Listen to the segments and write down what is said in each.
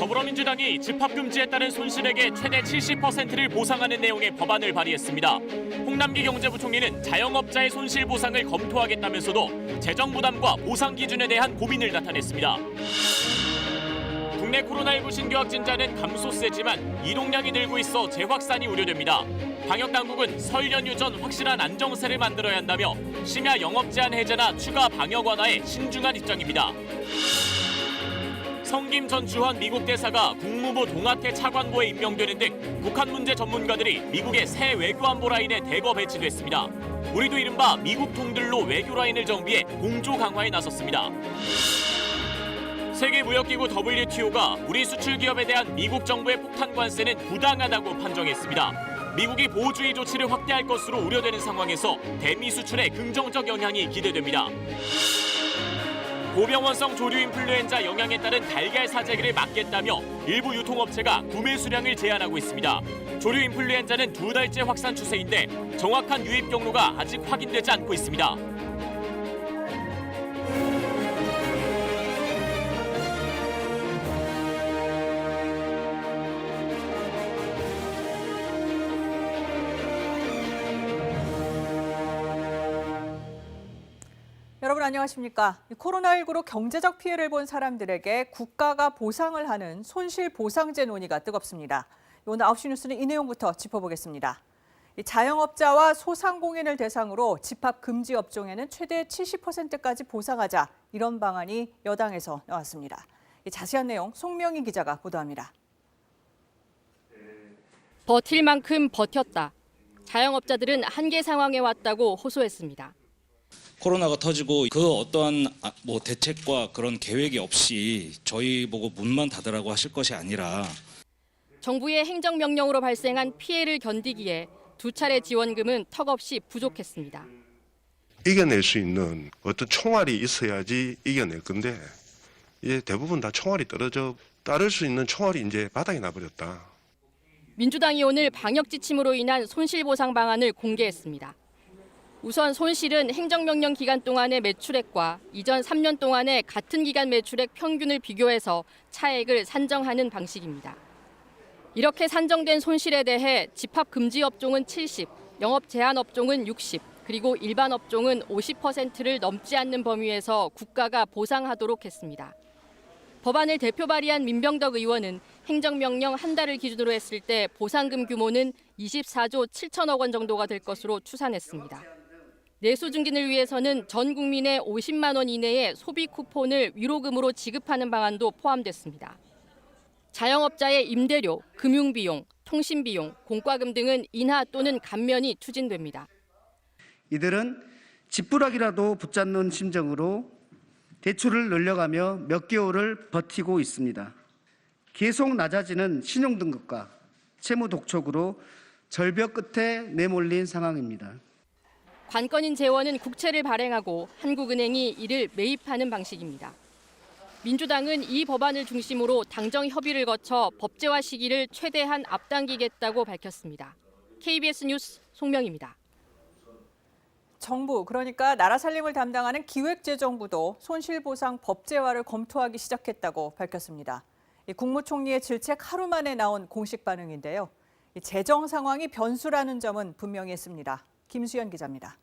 더불어민주당이 집합금지에 따른 손실액의 최대 70%를 보상하는 내용의 법안을 발의했습니다. 홍남기 경제부총리는 자영업자의 손실 보상을 검토하겠다면서도 재정 부담과 보상 기준에 대한 고민을 나타냈습니다. 국내 코로나19 신규 확진자는 감소세지만 이동량이 늘고 있어 재확산이 우려됩니다. 방역당국은 설 연휴 전 확실한 안정세를 만들어야 한다며 심야 영업 제한 해제나 추가 방역 완화에 신중한 입장입니다. 성김 전 주한 미국 대사가 국무부 동아태 차관보에 임명되는 등 북한 문제 전문가들이 미국의 새 외교 안보 라인에 대거 배치됐습니다. 우리도 이른바 미국 통들로 외교 라인을 정비해 공조 강화에 나섰습니다. 세계무역기구 WTO가 우리 수출 기업에 대한 미국 정부의 폭탄 관세는 부당하다고 판정했습니다. 미국이 보호주의 조치를 확대할 것으로 우려되는 상황에서 대미 수출에 긍정적 영향이 기대됩니다. 고병원성 조류 인플루엔자 영향에 따른 달걀 사재기를 막겠다며 일부 유통업체가 구매 수량을 제한하고 있습니다. 조류 인플루엔자는 2달째 확산 추세인데 정확한 유입 경로가 아직 확인되지 않고 있습니다. 여러분 안녕하십니까? 코로나19로 경제적 피해를 본 사람들에게 국가가 보상을 하는 손실보상제 논의가 뜨겁습니다. 오늘 9시 뉴스는 이 내용부터 짚어보겠습니다. 자영업자와 소상공인을 대상으로 집합금지 업종에는 최대 70%까지 보상하자 이런 방안이 여당에서 나왔습니다. 자세한 내용 송명희 기자가 보도합니다. 버틸 만큼 버텼다. 자영업자들은 한계 상황에 왔다고 호소했습니다. 코로나가 터지고 그 어떠한 대책과 그런 계획이 없이 저희 보고 문만 닫으라고 하실 것이 아니라 정부의 행정명령으로 발생한 피해를 견디기에 2차례 지원금은 턱없이 부족했습니다. 이겨낼 수 있는 어떤 총알이 있어야지 이겨낼 건데 이제 대부분 다 총알이 떨어져 따를 수 있는 총알이 이제 바닥에 나버렸다. 민주당이 오늘 방역 지침으로 인한 손실보상 방안을 공개했습니다. 우선 손실은 행정명령 기간 동안의 매출액과 이전 3년 동안의 같은 기간 매출액 평균을 비교해서 차액을 산정하는 방식입니다. 이렇게 산정된 손실에 대해 집합금지 업종은 70, 영업 제한 업종은 60, 그리고 일반 업종은 50%를 넘지 않는 범위에서 국가가 보상하도록 했습니다. 법안을 대표 발의한 민병덕 의원은 행정명령 한 달을 기준으로 했을 때 보상금 규모는 24조 7천억 원 정도가 될 것으로 추산했습니다. 내수 증진을 위해서는 전 국민의 50만 원 이내의 소비 쿠폰을 위로금으로 지급하는 방안도 포함됐습니다. 자영업자의 임대료, 금융비용, 통신비용, 공과금 등은 인하 또는 감면이 추진됩니다. 이들은 지푸라기라도 붙잡는 심정으로 대출을 늘려가며 몇 개월을 버티고 있습니다. 계속 낮아지는 신용등급과 채무 독촉으로 절벽 끝에 내몰린 상황입니다. 관건인 재원은 국채를 발행하고 한국은행이 이를 매입하는 방식입니다. 민주당은 이 법안을 중심으로 당정 협의를 거쳐 법제화 시기를 최대한 앞당기겠다고 밝혔습니다. KBS 뉴스 송명희입니다. 정부, 그러니까 나라 살림을 담당하는 기획재정부도 손실보상 법제화를 검토하기 시작했다고 밝혔습니다. 국무총리의 질책 하루 만에 나온 공식 반응인데요. 재정 상황이 변수라는 점은 분명히 있습니다. 김수연 기자입니다.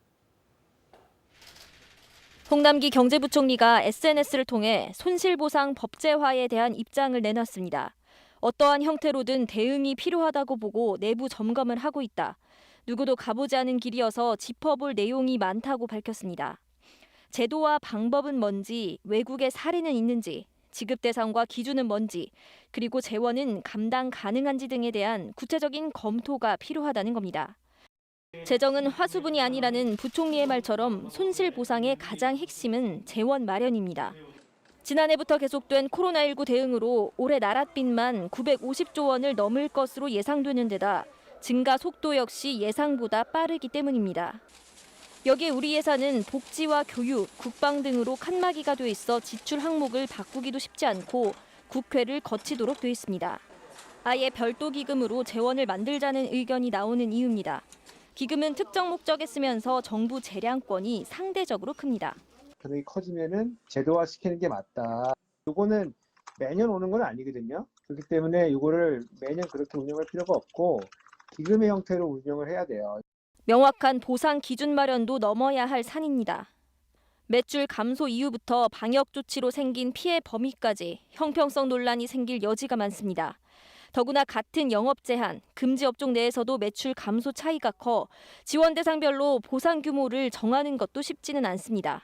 홍남기 경제부총리가 SNS를 통해 손실보상 법제화에 대한 입장을 내놨습니다. 어떠한 형태로든 대응이 필요하다고 보고 내부 점검을 하고 있다. 누구도 가보지 않은 길이어서 짚어볼 내용이 많다고 밝혔습니다. 제도와 방법은 뭔지, 외국의 사례는 있는지, 지급 대상과 기준은 뭔지, 그리고 재원은 감당 가능한지 등에 대한 구체적인 검토가 필요하다는 겁니다. 재정은 화수분이 아니라는 부총리의 말처럼 손실보상의 가장 핵심은 재원 마련입니다. 지난해부터 계속된 코로나19 대응으로 올해 나랏빚만 950조 원을 넘을 것으로 예상되는 데다 증가 속도 역시 예상보다 빠르기 때문입니다. 여기에 우리 예산은 복지와 교육, 국방 등으로 칸막이가 돼 있어 지출 항목을 바꾸기도 쉽지 않고 국회를 거치도록 돼 있습니다. 아예 별도 기금으로 재원을 만들자는 의견이 나오는 이유입니다. 기금은 특정 목적에 쓰면서 정부 재량권이 상대적으로 큽니다. 가능이 커지면은 제도화시키는 게 맞다. 요거는 매년 오는 건 아니거든요. 그렇기 때문에 이거를 매년 그렇게 운영할 필요가 없고 기금의 형태로 운영을 해야 돼요. 명확한 보상 기준 마련도 넘어야 할 산입니다. 매출 감소 이후부터 방역 조치로 생긴 피해 범위까지 형평성 논란이 생길 여지가 많습니다. 더구나 같은 영업 제한, 금지 업종 내에서도 매출 감소 차이가 커 지원 대상별로 보상 규모를 정하는 것도 쉽지는 않습니다.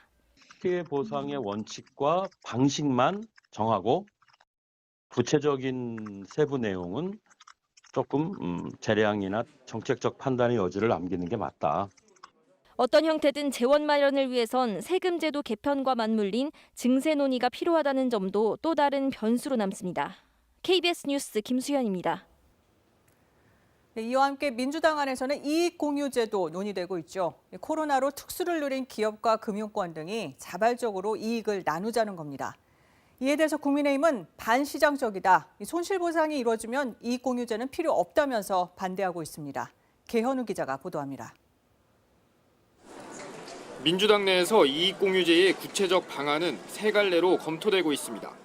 피해 보상의 원칙과 방식만 정하고 구체적인 세부 내용은 조금 재량이나 정책적 판단의 여지를 남기는 게 맞다. 어떤 형태든 재원 마련을 위해선 세금 제도 개편과 맞물린 증세 논의가 필요하다는 점도 또 다른 변수로 남습니다. KBS 뉴스 김수현입니다. 네, 이와 함께 민주당 안에서는 이익공유제도 논의되고 있죠. 코로나로 특수를 누린 기업과 금융권 등이 자발적으로 이익을 나누자는 겁니다. 이에 대해서 국민의힘은 반시장적이다. 손실보상이 이루어지면 이익공유제는 필요 없다면서 반대하고 있습니다. 개현우 기자가 보도합니다. 민주당 내에서 이익공유제의 구체적 방안은 세 갈래로 검토되고 있습니다.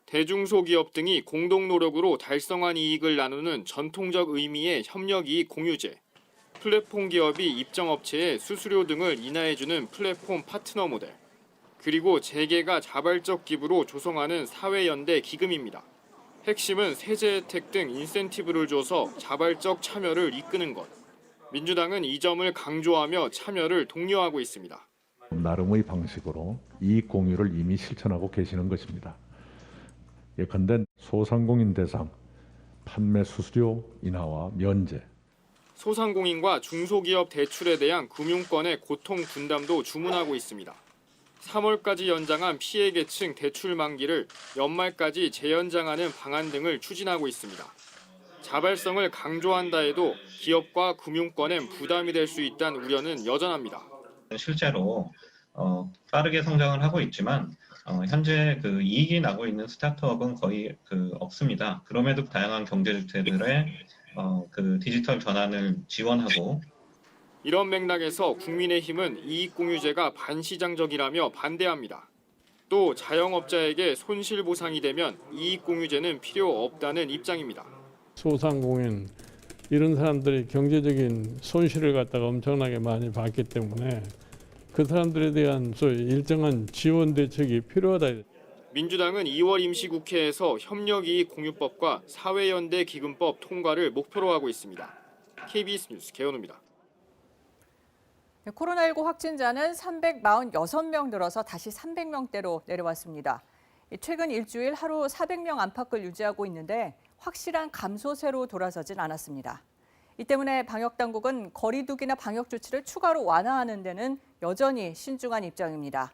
대중소기업 등이 공동 노력으로 달성한 이익을 나누는 전통적 의미의 협력이익 공유제, 플랫폼 기업이 입점업체에 수수료 등을 인하해주는 플랫폼 파트너 모델, 그리고 재계가 자발적 기부로 조성하는 사회연대 기금입니다. 핵심은 세제 혜택 등 인센티브를 줘서 자발적 참여를 이끄는 것. 민주당은 이 점을 강조하며 참여를 독려하고 있습니다. 나름의 방식으로 이익 공유를 이미 실천하고 계시는 것입니다. 예컨대 소상공인 대상 판매 수수료 인하와 면제, 소상공인과 중소기업 대출에 대한 금융권의 고통 분담도 주문하고 있습니다. 3월까지 연장한 피해 계층 대출 만기를 연말까지 재연장하는 방안 등을 추진하고 있습니다. 자발성을 강조한다 해도 기업과 금융권엔 부담이 될 수 있다는 우려는 여전합니다. 실제로 빠르게 성장을 하고 있지만 현재 그 이익이 나고 있는 스타트업은 거의 없습니다. 그럼에도 다양한 경제 주체들의 그 디지털 전환을 지원하고 이런 맥락에서 국민의힘은 이익공유제가 반시장적이라며 반대합니다. 또 자영업자에게 손실보상이 되면 이익공유제는 필요 없다는 입장입니다. 소상공인 이런 사람들이 경제적인 손실을 갖다가 엄청나게 많이 봤기 때문에 그 사람들에 대한 소위 일정한 지원 대책이 필요하다. 민주당은 2월 임시국회에서 협력이익공유법과 사회연대 기금법 통과를 목표로 하고 있습니다. KBS 뉴스 개현우입니다. 코로나19 확진자는 346명 늘어서 다시 300명대로 내려왔습니다. 최근 일주일 하루 400명 안팎을 유지하고 있는데 확실한 감소세로 돌아서진 않았습니다. 이 때문에 방역당국은 거리 두기나 방역 조치를 추가로 완화하는 데는 여전히 신중한 입장입니다.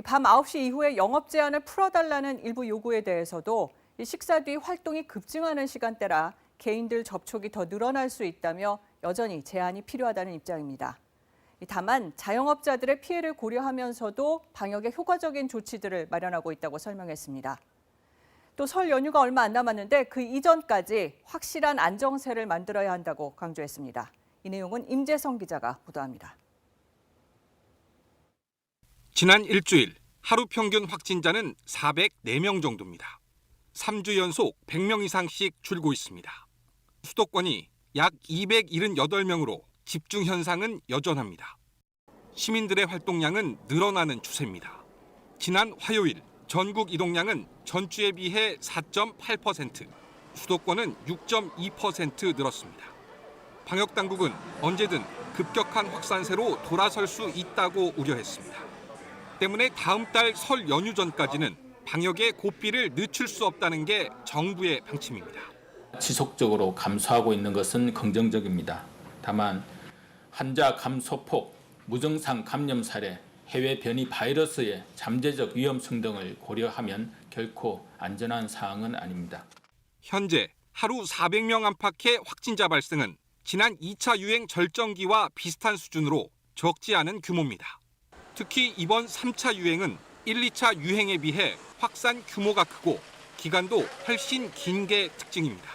밤 9시 이후에 영업 제한을 풀어달라는 일부 요구에 대해서도 식사 뒤 활동이 급증하는 시간대라 개인들 접촉이 더 늘어날 수 있다며 여전히 제한이 필요하다는 입장입니다. 다만 자영업자들의 피해를 고려하면서도 방역에 효과적인 조치들을 마련하고 있다고 설명했습니다. 또 설 연휴가 얼마 안 남았는데 그 이전까지 확실한 안정세를 만들어야 한다고 강조했습니다. 이 내용은 임재성 기자가 보도합니다. 지난 일주일 하루 평균 확진자는 404명 정도입니다. 3주 연속 100명 이상씩 줄고 있습니다. 수도권이 약 278명으로 집중 현상은 여전합니다. 시민들의 활동량은 늘어나는 추세입니다. 지난 화요일 전국 이동량은 전주에 비해 4.8%, 수도권은 6.2% 늘었습니다. 방역당국은 언제든 급격한 확산세로 돌아설 수 있다고 우려했습니다. 때문에 다음 달 설 연휴 전까지는 방역의 고삐를 늦출 수 없다는 게 정부의 방침입니다. 지속적으로 감소하고 있는 것은 긍정적입니다. 다만 환자 감소폭, 무증상 감염 사례, 해외 변이 바이러스의 잠재적 위험성 등을 고려하면 결코 안전한 사항은 아닙니다. 현재 하루 400명 안팎의 확진자 발생은 지난 2차 유행 절정기와 비슷한 수준으로 적지 않은 규모입니다. 특히 이번 3차 유행은 1, 2차 유행에 비해 확산 규모가 크고 기간도 훨씬 긴 게 특징입니다.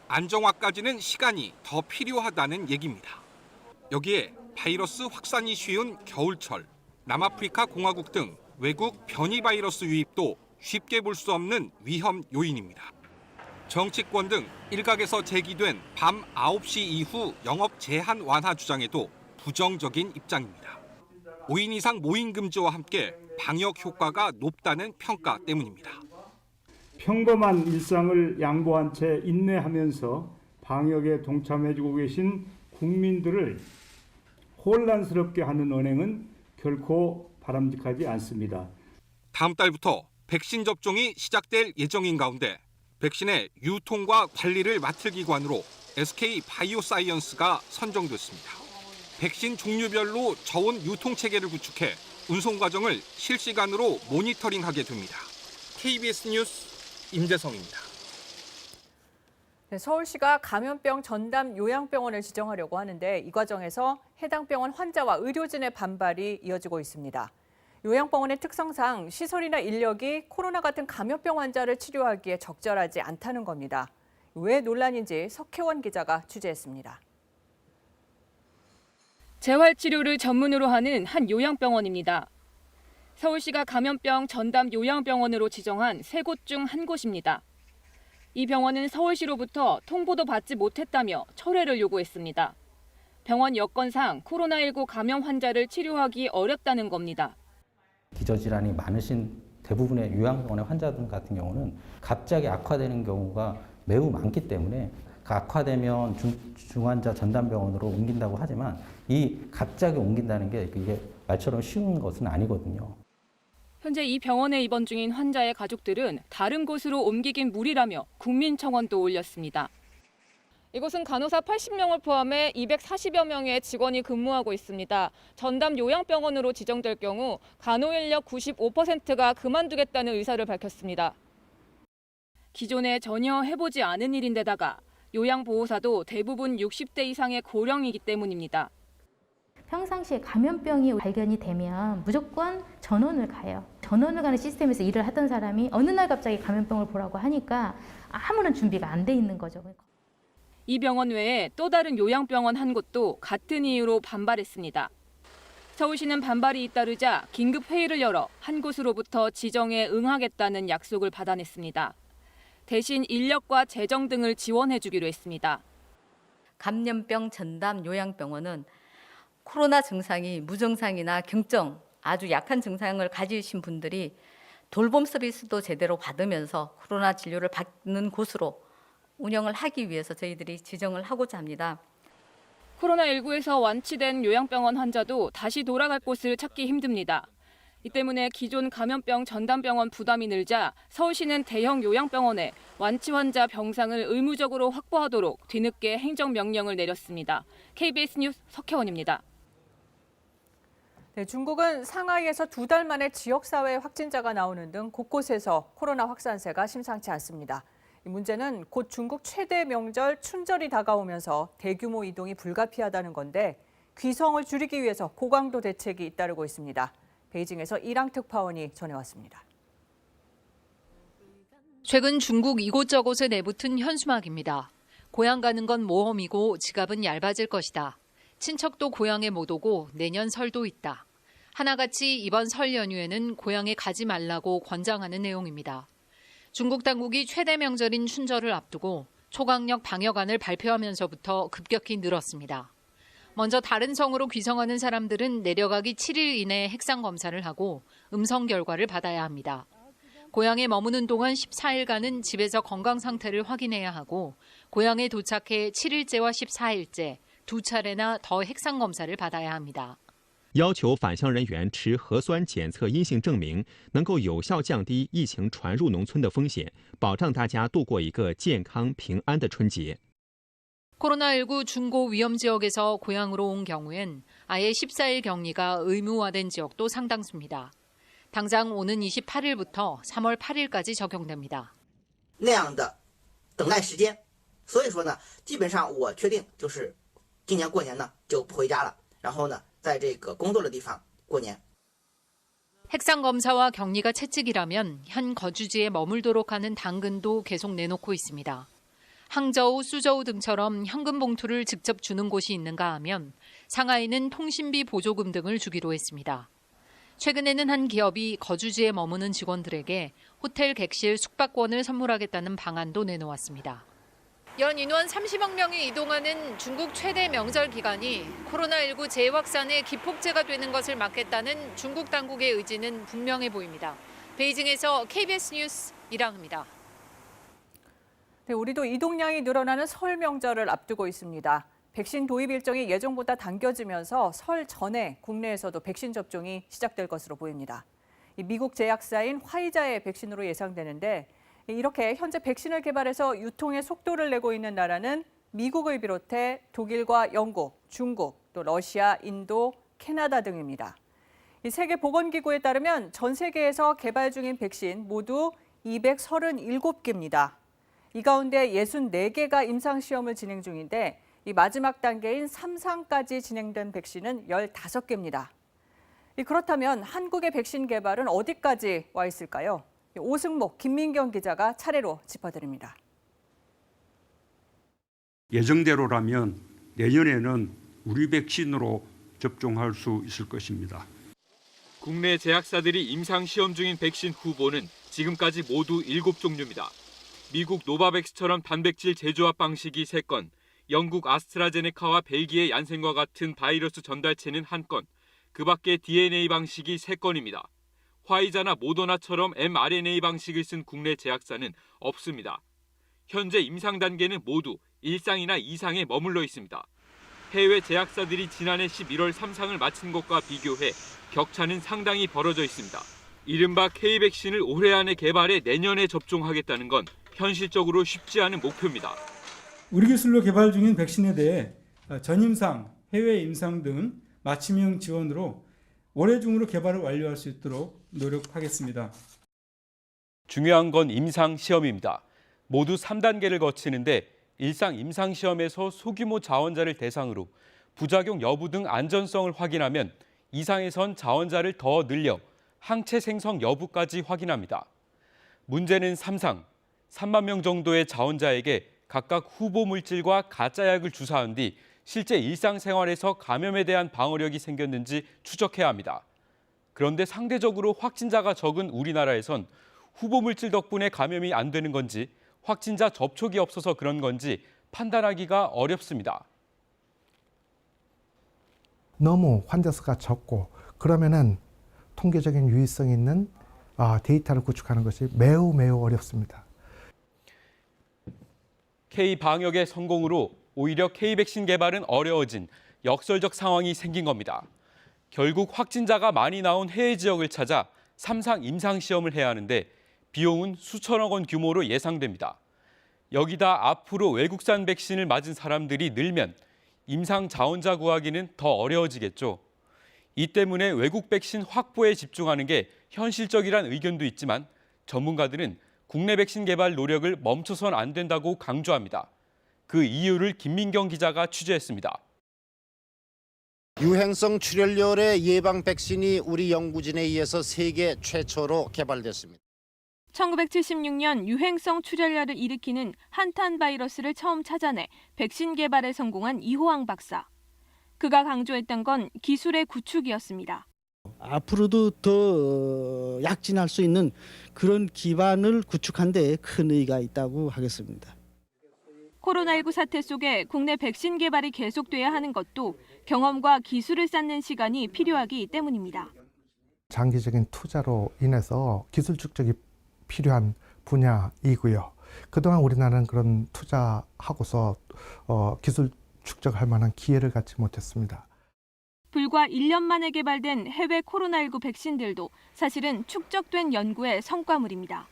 안정화까지는 시간이 더 필요하다는 얘기입니다. 여기에 바이러스 확산이 쉬운 겨울철, 남아프리카 공화국 등 외국 변이 바이러스 유입도 쉽게 볼 수 없는 위험 요인입니다. 정치권 등 일각에서 제기된 밤 9시 이후 영업 제한 완화 주장에도 부정적인 입장입니다. 5인 이상 모임 금지와 함께 방역 효과가 높다는 평가 때문입니다. 평범한 일상을 양보한 채 인내하면서 방역에 동참해주고 계신 국민들을 혼란스럽게 하는 언행은 결코 바람직하지 않습니다. 다음 달부터 백신 접종이 시작될 예정인 가운데 백신의 유통과 관리를 맡을 기관으로 SK 바이오사이언스가 선정됐습니다. 백신 종류별로 저온 유통 체계를 구축해 운송 과정을 실시간으로 모니터링하게 됩니다. KBS 뉴스 임재성입니다. 네, 서울시가 감염병 전담 요양병원을 지정하려고 하는데 이 과정에서 해당 병원 환자와 의료진의 반발이 이어지고 있습니다. 요양병원의 특성상 시설이나 인력이 코로나 같은 감염병 환자를 치료하기에 적절하지 않다는 겁니다. 왜 논란인지 석혜원 기자가 취재했습니다. 재활치료를 전문으로 하는 한 요양병원입니다. 서울시가 감염병 전담 요양병원으로 지정한 3곳 중 한 곳입니다. 이 병원은 서울시로부터 통보도 받지 못했다며 철회를 요구했습니다. 병원 여건상 코로나19 감염 환자를 치료하기 어렵다는 겁니다. 기저질환이 많으신 대부분의 요양병원의 환자들 같은 경우는 갑자기 악화되는 경우가 매우 많기 때문에 악화되면 중환자 전담병원으로 옮긴다고 하지만 이 갑자기 옮긴다는 게 이게 말처럼 쉬운 것은 아니거든요. 현재 이 병원에 입원 중인 환자의 가족들은 다른 곳으로 옮기긴 무리라며 국민청원도 올렸습니다. 이곳은 간호사 80명을 포함해 240여 명의 직원이 근무하고 있습니다. 전담 요양병원으로 지정될 경우 간호 인력 95%가 그만두겠다는 의사를 밝혔습니다. 기존에 전혀 해보지 않은 일인데다가 요양보호사도 대부분 60대 이상의 고령이기 때문입니다. 평상시에 감염병이 발견이 되면 무조건 전원을 가요. 전원을 가는 시스템에서 일을 하던 사람이 어느 날 갑자기 감염병을 보라고 하니까 아무런 준비가 안 돼 있는 거죠. 이 병원 외에 또 다른 요양병원 한 곳도 같은 이유로 반발했습니다. 서울시는 반발이 잇따르자 긴급 회의를 열어 한 곳으로부터 지정에 응하겠다는 약속을 받아냈습니다. 대신 인력과 재정 등을 지원해주기로 했습니다. 감염병 전담 요양병원은 코로나 증상이 무증상이나 경증, 아주 약한 증상을 가지신 분들이 돌봄 서비스도 제대로 받으면서 코로나 진료를 받는 곳으로 운영을 하기 위해서 저희들이 지정을 하고자 합니다. 코로나19에서 완치된 요양병원 환자도 다시 돌아갈 곳을 찾기 힘듭니다. 이 때문에 기존 감염병 전담병원 부담이 늘자 서울시는 대형 요양병원에 완치 환자 병상을 의무적으로 확보하도록 뒤늦게 행정명령을 내렸습니다. KBS 뉴스 석혜원입니다. 네, 중국은 상하이에서 2달 만에 지역사회 확진자가 나오는 등 곳곳에서 코로나 확산세가 심상치 않습니다. 이 문제는 곧 중국 최대 명절 춘절이 다가오면서 대규모 이동이 불가피하다는 건데 귀성을 줄이기 위해서 고강도 대책이 잇따르고 있습니다. 베이징에서 이랑 특파원이 전해왔습니다. 최근 중국 이곳저곳에 내붙은 현수막입니다. 고향 가는 건 모험이고 지갑은 얇아질 것이다. 친척도 고향에 못 오고 내년 설도 있다. 하나같이 이번 설 연휴에는 고향에 가지 말라고 권장하는 내용입니다. 중국 당국이 최대 명절인 춘절을 앞두고 초강력 방역안을 발표하면서부터 급격히 늘었습니다. 먼저 다른 성으로 귀성하는 사람들은 내려가기 7일 이내에 핵상 검사를 하고 음성 결과를 받아야 합니다. 고향에 머무는 동안 14일간은 집에서 건강 상태를 확인해야 하고 고향에 도착해 7일째와 14일째 2차례나 더 핵상 검사를 받아야 합니다. 要求返乡人员持核酸检测阴性证明，能够有效降低疫情传入农村的风险，保障大家度过一个健康平安的春节。 코로나19 중고 위험 지역에서 고향으로 온 경우엔 아예 14일 격리가 의무화된 지역도 상당수입니다. 당장 오는 28일부터 3월 8일까지 적용됩니다. 那样的等待时间，所以说呢，基本上我确定就是今年过年呢就不回家了，然后呢，在这个工作的地方过年。 핵상 검사와 격리가 채찍이라면 현 거주지에 머물도록 하는 당근도 계속 내놓고 있습니다. 항저우, 수저우 등처럼 현금 봉투를 직접 주는 곳이 있는가 하면 상하이는 통신비 보조금 등을 주기로 했습니다. 최근에는 한 기업이 거주지에 머무는 직원들에게 호텔 객실 숙박권을 선물하겠다는 방안도 내놓았습니다. 연 인원 30억 명이 이동하는 중국 최대 명절 기간이 코로나19 재확산의 기폭제가 되는 것을 막겠다는 중국 당국의 의지는 분명해 보입니다. 베이징에서 KBS 뉴스 이랑입니다. 네, 우리도 이동량이 늘어나는 설 명절을 앞두고 있습니다. 백신 도입 일정이 예정보다 당겨지면서 설 전에 국내에서도 백신 접종이 시작될 것으로 보입니다. 미국 제약사인 화이자의 백신으로 예상되는데 이렇게 현재 백신을 개발해서 유통에 속도를 내고 있는 나라는 미국을 비롯해 독일과 영국, 중국, 또 러시아, 인도, 캐나다 등입니다. 세계보건기구에 따르면 전 세계에서 개발 중인 백신 모두 237개입니다. 이 가운데 64개가 임상시험을 진행 중인데 이 마지막 단계인 3상까지 진행된 백신은 15개입니다. 그렇다면 한국의 백신 개발은 어디까지 와 있을까요? 오승목, 김민경 기자가 차례로 짚어드립니다. 예정대로라면 내년에는 우리 백신으로 접종할 수 있을 것입니다. 국내 제약사들이 임상시험 중인 백신 후보는 지금까지 모두 7종류입니다. 미국 노바백스처럼 단백질 재조합 방식이 3건, 영국 아스트라제네카와 벨기에 얀센과 같은 바이러스 전달체는 1건, 그 밖에 DNA 방식이 3건입니다. 화이자나 모더나처럼 mRNA 방식을 쓴 국내 제약사는 없습니다. 현재 임상 단계는 모두 1상이나 2상에 머물러 있습니다. 해외 제약사들이 지난해 11월 3상을 마친 것과 비교해 격차는 상당히 벌어져 있습니다. 이른바 K백신을 올해 안에 개발해 내년에 접종하겠다는 건 현실적으로 쉽지 않은 목표입니다. 우리 기술로 개발 중인 백신에 대해 전임상, 해외 임상 등 맞춤형 지원으로 올해 중으로 개발을 완료할 수 있도록 노력하겠습니다. 중요한 건 임상시험입니다. 모두 3단계를 거치는데 일상 임상시험에서 소규모 자원자를 대상으로 부작용 여부 등 안전성을 확인하면 2상에선 자원자를 더 늘려 항체 생성 여부까지 확인합니다. 문제는 3상, 3만 명 정도의 자원자에게 각각 후보 물질과 가짜약을 주사한 뒤 실제 일상생활에서 감염에 대한 방어력이 생겼는지 추적해야 합니다. 그런데 상대적으로 확진자가 적은 우리나라에선 후보 물질 덕분에 감염이 안 되는 건지 확진자 접촉이 없어서 그런 건지 판단하기가 어렵습니다. 너무 환자 수가 적고 그러면은 통계적인 유의성 있는 데이터를 구축하는 것이 매우 어렵습니다. K-방역의 성공으로 오히려 K-백신 개발은 어려워진 역설적 상황이 생긴 겁니다. 결국 확진자가 많이 나온 해외 지역을 찾아 3상 임상시험을 해야 하는데 비용은 수천억 원 규모로 예상됩니다. 여기다 앞으로 외국산 백신을 맞은 사람들이 늘면 임상 자원자 구하기는 더 어려워지겠죠. 이 때문에 외국 백신 확보에 집중하는 게 현실적이란 의견도 있지만 전문가들은 국내 백신 개발 노력을 멈춰선 안 된다고 강조합니다. 그 이유를 김민경 기자가 취재했습니다. 유행성 출혈열의 예방 백신이 우리 연구진에 의해서 세계 최초로 개발됐습니다. 1976년 유행성 출혈열을 일으키는 한탄 바이러스를 처음 찾아내 백신 개발에 성공한 이호왕 박사. 그가 강조했던 건 기술의 구축이었습니다. 앞으로도 더 약진할 수 있는 그런 기반을 구축한 데 큰 의의가 있다고 하겠습니다. 코로나19 사태 속에 국내 백신 개발이 계속돼야 하는 것도 경험과 기술을 쌓는 시간이 필요하기 때문입니다. 장기적인 투자로 인해서 기술 축적이 필요한 분야이고요. 그동안 우리나라는 그런 투자하고서 기술 축적할 만한 기회를 갖지 못했습니다. 불과 1년 만에 개발된 해외 코로나19 백신들도 사실은 축적된 연구의 성과물입니다.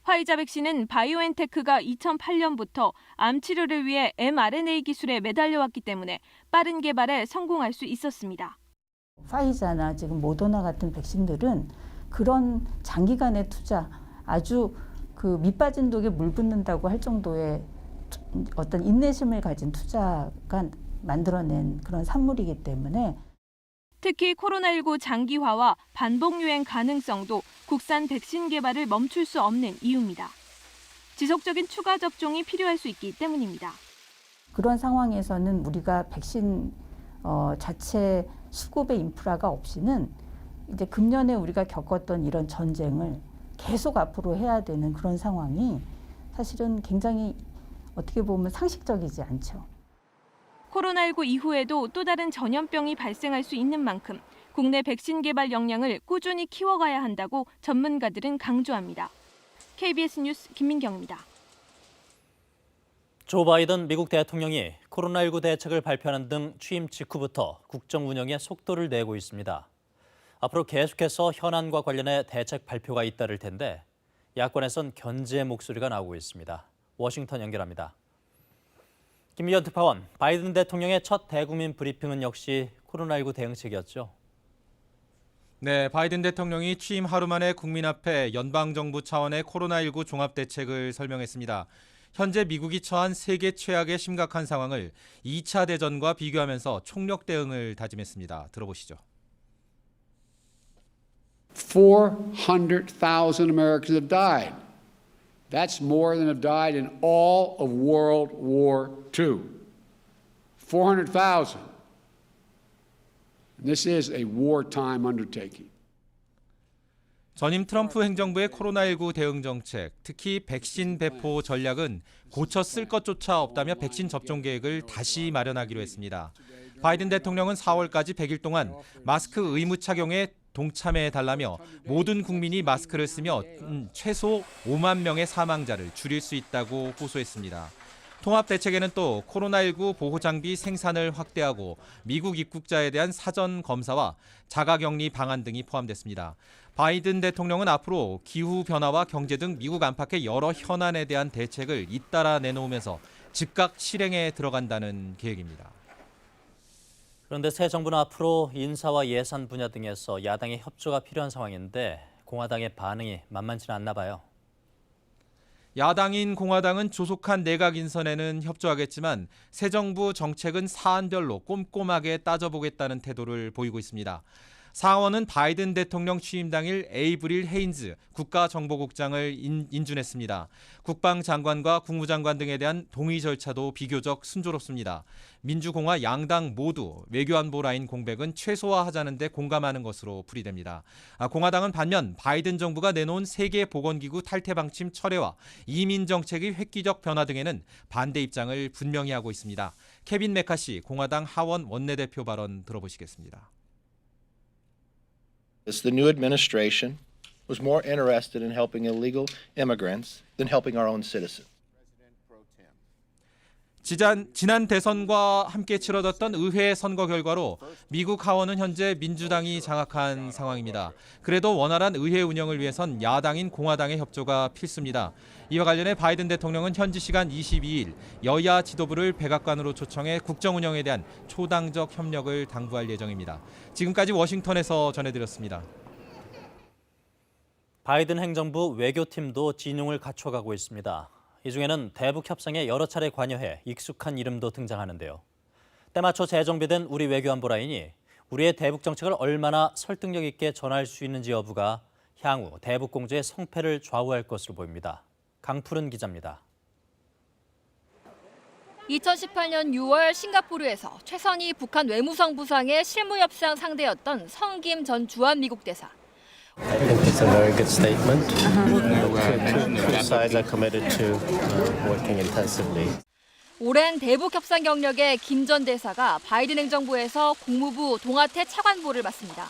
화이자 백신은 바이오엔테크가 2008년부터 암 치료를 위해 mRNA 기술에 매달려왔기 때문에 빠른 개발에 성공할 수 있었습니다. 화이자나 지금 모더나 같은 백신들은 그런 장기간의 투자, 아주 그 밑빠진 독에 물 붓는다고 할 정도의 어떤 인내심을 가진 투자가 만들어낸 그런 산물이기 때문에 특히 코로나19 장기화와 반복 유행 가능성도 국산 백신 개발을 멈출 수 없는 이유입니다. 지속적인 추가 접종이 필요할 수 있기 때문입니다. 그런 상황에서는 우리가 백신 자체 수급의 인프라가 없이는 이제 금년에 우리가 겪었던 이런 전쟁을 계속 앞으로 해야 되는 그런 상황이 사실은 굉장히 어떻게 보면 상식적이지 않죠. 코로나19 이후에도 또 다른 전염병이 발생할 수 있는 만큼 국내 백신 개발 역량을 꾸준히 키워가야 한다고 전문가들은 강조합니다. KBS 뉴스 김민경입니다. 조 바이든 미국 대통령이 코로나19 대책을 발표하는 등 취임 직후부터 국정 운영에 속도를 내고 있습니다. 앞으로 계속해서 현안과 관련해 대책 발표가 잇따를 텐데 야권에선 견제의 목소리가 나오고 있습니다. 워싱턴 연결합니다. 김미연 특파원, 바이든 대통령의 첫 대국민 브리핑은 역시 코로나19 대응책이었죠. 네, 바이든 대통령이 취임 하루 만에 국민 앞에 연방정부 차원의 코로나19 종합대책을 설명했습니다. 현재 미국이 처한 세계 최악의 심각한 상황을 2차 대전과 비교하면서 총력 대응을 다짐했습니다. 들어보시죠. 400,000 Americans have died. That's more than have died in all of World War II. 400,000. This is a wartime undertaking. 전임 트럼프 행정부의 코로나19 대응 정책, 특히 백신 배포 전략은 고쳐 쓸 것조차 없다며 백신 접종 계획을 다시 마련하기로 했습니다. 바이든 대통령은 4월까지 100일 동안 마스크 의무 착용에 동참해달라며 모든 국민이 마스크를 쓰며 최소 5만 명의 사망자를 줄일 수 있다고 호소했습니다. 통합대책에는 또 코로나19 보호장비 생산을 확대하고 미국 입국자에 대한 사전 검사와 자가격리 방안 등이 포함됐습니다. 바이든 대통령은 앞으로 기후변화와 경제 등 미국 안팎의 여러 현안에 대한 대책을 잇따라 내놓으면서 즉각 실행에 들어간다는 계획입니다. 그런데 새 정부는 앞으로 인사와 예산 분야 등에서 야당의 협조가 필요한 상황인데 공화당의 반응이 만만치는 않나 봐요. 야당인 공화당은 조속한 내각 인선에는 협조하겠지만 새 정부 정책은 사안별로 꼼꼼하게 따져보겠다는 태도를 보이고 있습니다. 상원은 바이든 대통령 취임 당일 에이브릴 헤인즈 국가정보국장을 인준했습니다. 국방장관과 국무장관 등에 대한 동의 절차도 비교적 순조롭습니다. 민주공화 양당 모두 외교안보 라인 공백은 최소화하자는 데 공감하는 것으로 풀이됩니다. 공화당은 반면 바이든 정부가 내놓은 세계보건기구 탈퇴 방침 철회와 이민 정책의 획기적 변화 등에는 반대 입장을 분명히 하고 있습니다. 케빈 메카시 공화당 하원 원내대표 발언 들어보시겠습니다. The new administration was more interested in helping illegal immigrants than helping our own citizens. 지난 대선과 함께 치러졌던 의회 선거 결과로 미국 하원은 현재 민주당이 장악한 상황입니다. 그래도 원활한 의회 운영을 위해선 야당인 공화당의 협조가 필수입니다. 이와 관련해 바이든 대통령은 현지 시간 22일 여야 지도부를 백악관으로 초청해 국정 운영에 대한 초당적 협력을 당부할 예정입니다. 지금까지 워싱턴에서 전해드렸습니다. 바이든 행정부 외교팀도 진용을 갖춰가고 있습니다. 이 중에는 대북 협상에 여러 차례 관여해 익숙한 이름도 등장하는데요. 때맞춰 재정비된 우리 외교안보 라인이 우리의 대북 정책을 얼마나 설득력 있게 전할 수 있는지 여부가 향후 대북 공조의 성패를 좌우할 것으로 보입니다. 강푸른 기자입니다. 2018년 6월 싱가포르에서 최선희 북한 외무성 부상의 실무 협상 상대였던 성김 전 주한미국 대사. I think it's a very good statement. Two sides are committed to working intensively. 오랜 대북 협상 경력의 김 전 대사가 바이든 행정부에서 국무부 동아태 차관보를 맡습니다.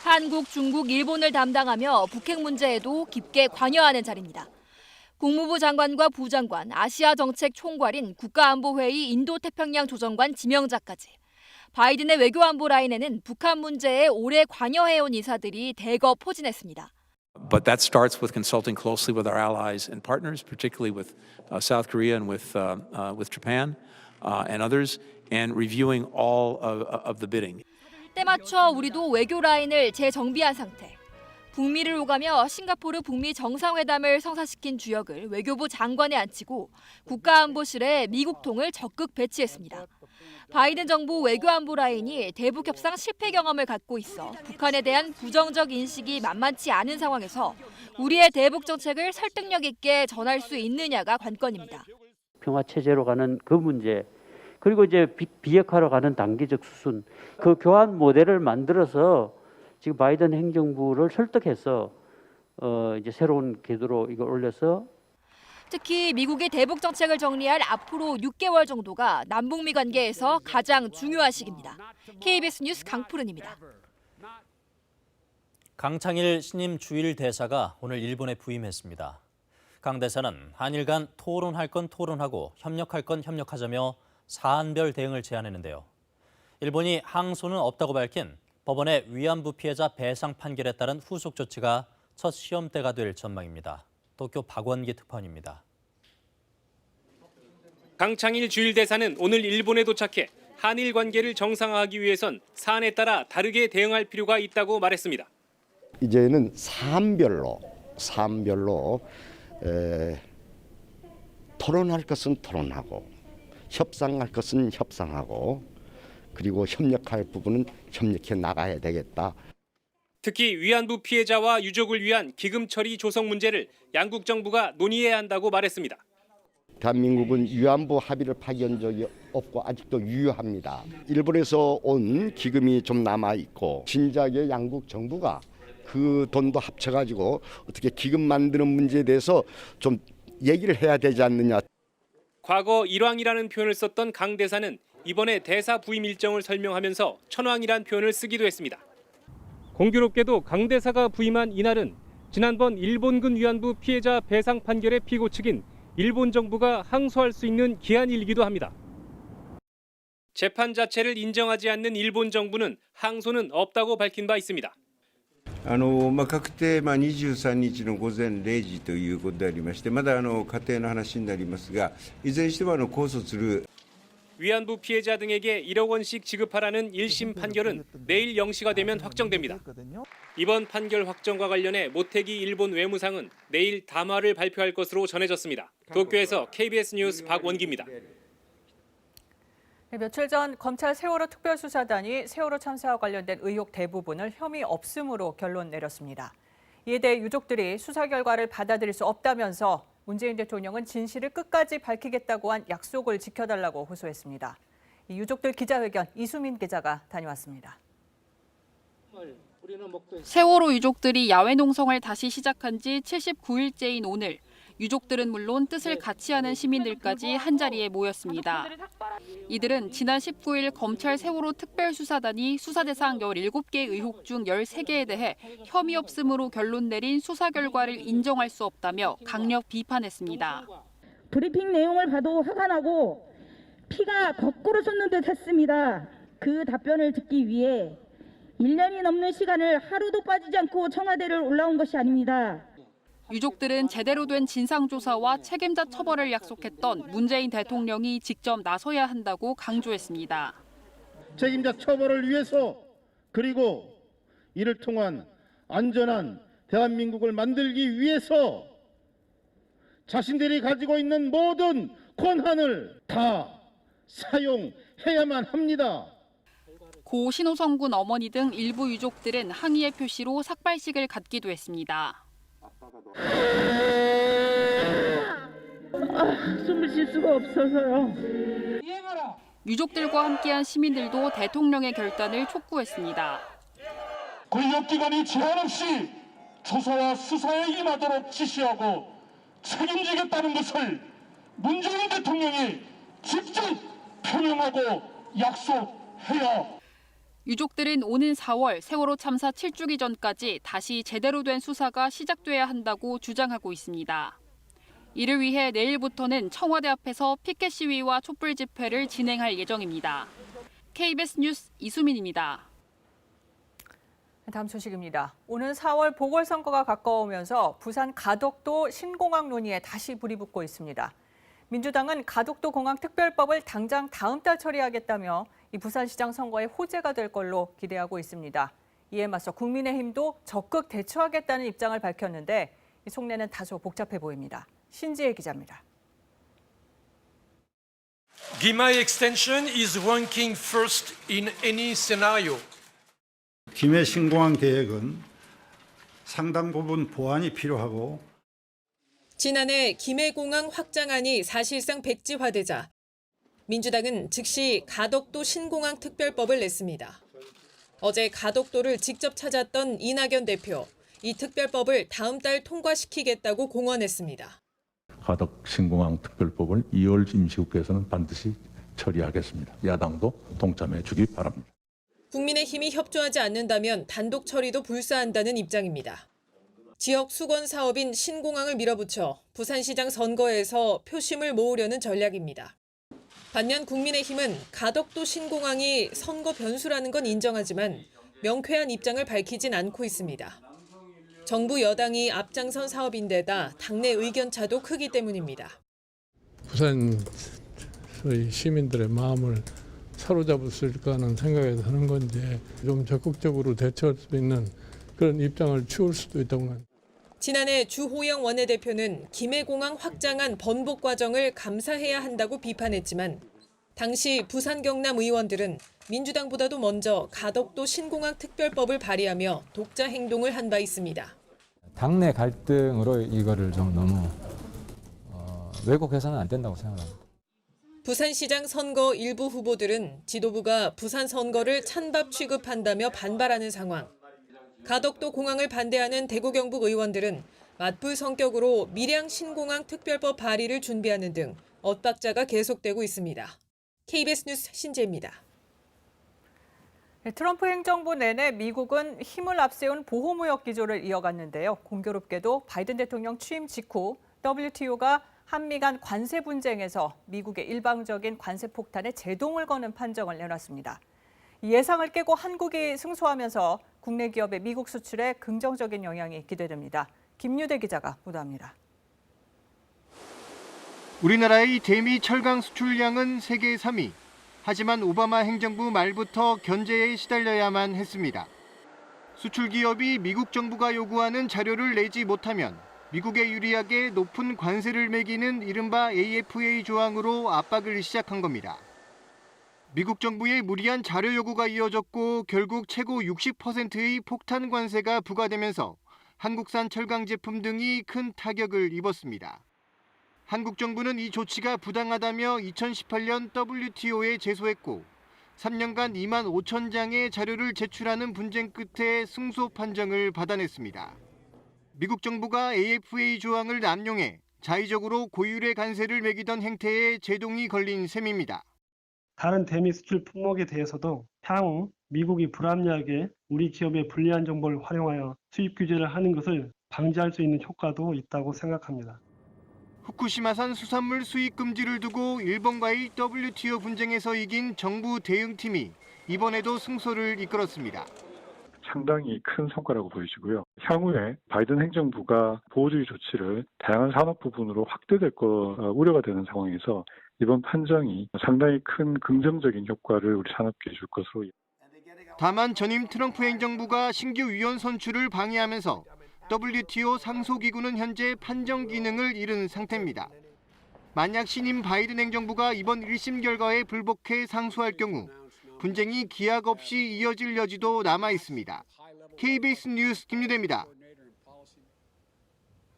한국, 중국, 일본을 담당하며 북핵 문제에도 깊게 관여하는 자리입니다. 국무부 장관과 부장관, 아시아 정책 총괄인 국가안보회의 인도태평양 조정관 지명자까지. 바이든의 외교안보 라인에는 북한 문제에 오래 관여해온 이사들이 대거 포진했습니다. But that starts with consulting closely with our allies and partners, particularly with South Korea and with Japan and others, and reviewing all of the bidding. 때맞춰 우리도 외교 라인을 재정비한 상태. 북미를 오가며 싱가포르 북미 정상회담을 성사시킨 주역을 외교부 장관에 앉히고 국가안보실에 미국통을 적극 배치했습니다. 바이든 정부 외교안보 라인이 대북 협상 실패 경험을 갖고 있어 북한에 대한 부정적 인식이 만만치 않은 상황에서 우리의 대북 정책을 설득력 있게 전할 수 있느냐가 관건입니다. 평화 체제로 가는 그 문제, 그리고 이제 비핵화로 가는 단계적 수순, 그 교환 모델을 만들어서 지금 바이든 행정부를 설득해서 이제 새로운 궤도로 이걸 올려서 특히 미국의 대북 정책을 정리할 앞으로 6개월 정도가 남북미 관계에서 가장 중요한 시기입니다. KBS 뉴스 강푸른입니다. 강창일 신임 주일 대사가 오늘 일본에 부임했습니다. 강 대사는 한일 간 토론할 건 토론하고 협력할 건 협력하자며 사안별 대응을 제안했는데요. 일본이 항소는 없다고 밝힌 법원의 위안부 피해자 배상 판결에 따른 후속 조치가 첫 시험대가 될 전망입니다. 도쿄 박원기 특파원입니다. 강창일 주일 대사는 오늘 일본에 도착해 한일 관계를 정상화하기 위해선 사안에 따라 다르게 대응할 필요가 있다고 말했습니다. 이제는 사안별로 토론할 것은 토론하고 협상할 것은 협상하고 그리고 협력할 부분은 협력해 나가야 되겠다. 특히 위안부 피해자와 유족을 위한 기금 처리 조성 문제를 양국 정부가 논의해야 한다고 말했습니다. 대한민국은 위안부 합의를 파기한 적이 없고 아직도 유효합니다. 일본에서 온 기금이 좀 남아 있고 진작에 양국 정부가 그 돈도 합쳐가지고 어떻게 기금 만드는 문제에 대해서 좀 얘기를 해야 되지 않느냐. 과거 일왕이라는 표현을 썼던 강 대사는 이번에 대사 부임 일정을 설명하면서 천왕이란 표현을 쓰기도 했습니다. 공교롭게도 강 대사가 부임한 이날은 지난번 일본군 위안부 피해자 배상 판결의 피고 측인 일본 정부가 항소할 수 있는 기한일이기도 합니다. 재판 자체를 인정하지 않는 일본 정부는 항소는 없다고 밝힌 바 있습니다. 確定23日の午前0時ということでありまして、まだ仮定の話になりますが、いずれにしても控訴する 위안부 피해자 등에게 1억 원씩 지급하라는 1심 판결은 내일 0시가 되면 확정됩니다. 이번 판결 확정과 관련해 모태기 일본 외무상은 내일 담화를 발표할 것으로 전해졌습니다. 도쿄에서 KBS 뉴스 박원기입니다. 며칠 전 검찰 세월호 특별수사단이 세월호 참사와 관련된 의혹 대부분을 혐의 없음으로 결론 내렸습니다. 이에 대해 유족들이 수사 결과를 받아들일 수 없다면서 문재인 대통령은 진실을 끝까지 밝히겠다고 한 약속을 지켜달라고 호소했습니다. 이 유족들 기자회견 이수민 기자가 다녀왔습니다. 세월호 유족들이 야외 농성을 다시 시작한 지 79일째인 오늘, 유족들은 물론 뜻을 같이 하는 시민들까지 한자리에 모였습니다. 이들은 지난 19일 검찰 세월호 특별수사단이 수사 대상 17개 의혹 중 13개에 대해 혐의 없음으로 결론 내린 수사 결과를 인정할 수 없다며 강력 비판했습니다. 브리핑 내용을 봐도 화가 나고 피가 거꾸로 솟는 듯 했습니다. 그 답변을 듣기 위해 1년이 넘는 시간을 하루도 빠지지 않고 청와대를 올라온 것이 아닙니다. 유족들은 제대로 된 진상조사와 책임자 처벌을 약속했던 문재인 대통령이 직접 나서야 한다고 강조했습니다. 책임자 처벌을 위해서 그리고 이를 통한 안전한 대한민국을 만들기 위해서 자신들이 가지고 있는 모든 권한을 다 사용해야만 합니다. 고 신호성 군 어머니 등 일부 유족들은 항의의 표시로 삭발식을 갖기도 했습니다. 숨을 쉴 수가 없어서요. 유족들과 함께한 시민들도 대통령의 결단을 촉구했습니다. 권력기관이 제한 없이 조사와 수사에 임하도록 지시하고 책임지겠다는 것을 문재인 대통령이 직접 표명하고 약속해야. 유족들은 오는 4월 세월호 참사 7주기 전까지 다시 제대로 된 수사가 시작돼야 한다고 주장하고 있습니다. 이를 위해 내일부터는 청와대 앞에서 피켓 시위와 촛불 집회를 진행할 예정입니다. KBS 뉴스 이수민입니다. 다음 소식입니다. 오는 4월 보궐선거가 가까우면서 부산 가덕도 신공항 논의에 다시 불이 붙고 있습니다. 민주당은 가덕도 공항 특별법을 당장 다음 달 처리하겠다며 이 부산시장 선거에 호재가 될 걸로 기대하고 있습니다. 이에 맞서 국민의힘도 적극 대처하겠다는 입장을 밝혔는데 이 속내는 다소 복잡해 보입니다. 신지혜 기자입니다. Gimhae extension is ranking first in any scenario. 김해 신공항 계획은 상당 부분 보완이 필요하고 지난해 김해공항 확장안이 사실상 백지화되자 민주당은 즉시 가덕도 신공항 특별법을 냈습니다. 어제 가덕도를 직접 찾았던 이낙연 대표. 이 특별법을 다음 달 통과시키겠다고 공언했습니다. 가덕 신공항 특별법을 2월 임시국회에서는 반드시 처리하겠습니다. 야당도 동참해 주기 바랍니다. 국민의힘이 협조하지 않는다면 단독 처리도 불사한다는 입장입니다. 지역 수건 사업인 신공항을 밀어붙여 부산시장 선거에서 표심을 모으려는 전략입니다. 반면 국민의힘은 가덕도 신공항이 선거 변수라는 건 인정하지만 명쾌한 입장을 밝히진 않고 있습니다. 정부 여당이 앞장선 사업인데다 당내 의견차도 크기 때문입니다. 부산 시민들의 마음을 사로잡았을까 하는 생각이 드는 건지 좀 적극적으로 대처할 수 있는 그런 입장을 취할 수도 있다고 합니다. 지난해 주호영 원내대표는 김해공항 확장안 번복 과정을 감사해야 한다고 비판했지만 당시 부산 경남 의원들은 민주당보다도 먼저 가덕도 신공항 특별법을 발의하며 독자 행동을 한 바 있습니다. 당내 갈등으로 이거를 좀 너무 왜곡해서는 안 된다고 생각합니다. 부산시장 선거 일부 후보들은 지도부가 부산 선거를 찬밥 취급한다며 반발하는 상황. 가덕도 공항을 반대하는 대구 경북 의원들은 맞불 성격으로 밀양 신공항 특별법 발의를 준비하는 등 엇박자가 계속되고 있습니다. KBS 뉴스 신재입니다. 트럼프 행정부 내내 미국은 힘을 앞세운 보호무역 기조를 이어갔는데요. 공교롭게도 바이든 대통령 취임 직후 WTO가 한미 간 관세 분쟁에서 미국의 일방적인 관세 폭탄에 제동을 거는 판정을 내놨습니다. 예상을 깨고 한국이 승소하면서 국내 기업의 미국 수출에 긍정적인 영향이 기대됩니다. 김유대 기자가 보도합니다. 우리나라의 대미 철강 수출량은 세계 3위. 하지만 오바마 행정부 말부터 견제에 시달려야만 했습니다. 수출 기업이 미국 정부가 요구하는 자료를 내지 못하면 미국에 유리하게 높은 관세를 매기는 이른바 AFA 조항으로 압박을 시작한 겁니다. 미국 정부의 무리한 자료 요구가 이어졌고 결국 최고 60%의 폭탄 관세가 부과되면서 한국산 철강 제품 등이 큰 타격을 입었습니다. 한국 정부는 이 조치가 부당하다며 2018년 WTO에 제소했고 3년간 2만 5천 장의 자료를 제출하는 분쟁 끝에 승소 판정을 받아냈습니다. 미국 정부가 AFA 조항을 남용해 자의적으로 고율의 관세를 매기던 행태에 제동이 걸린 셈입니다. 다른 대미 수출 품목에 대해서도 향후 미국이 불합리하게 우리 기업의 불리한 정보를 활용하여 수입 규제를 하는 것을 방지할 수 있는 효과도 있다고 생각합니다. 후쿠시마산 수산물 수입 금지를 두고 일본과의 WTO 분쟁에서 이긴 정부 대응팀이 이번에도 승소를 이끌었습니다. 상당히 큰 성과라고 보여지고요. 향후에 바이든 행정부가 보호주의 조치를 다양한 산업 부분으로 확대될 거 우려가 되는 상황에서 이번 판정이 상당히 큰 긍정적인 효과를 우리 산업계에 줄 것으로. 다만 전임 트럼프 행정부가 신규 위원 선출을 방해하면서 WTO 상소기구는 현재 판정 기능을 잃은 상태입니다. 만약 신임 바이든 행정부가 이번 1심 결과에 불복해 상소할 경우 분쟁이 기약 없이 이어질 여지도 남아 있습니다. KBS 뉴스 김유대입니다.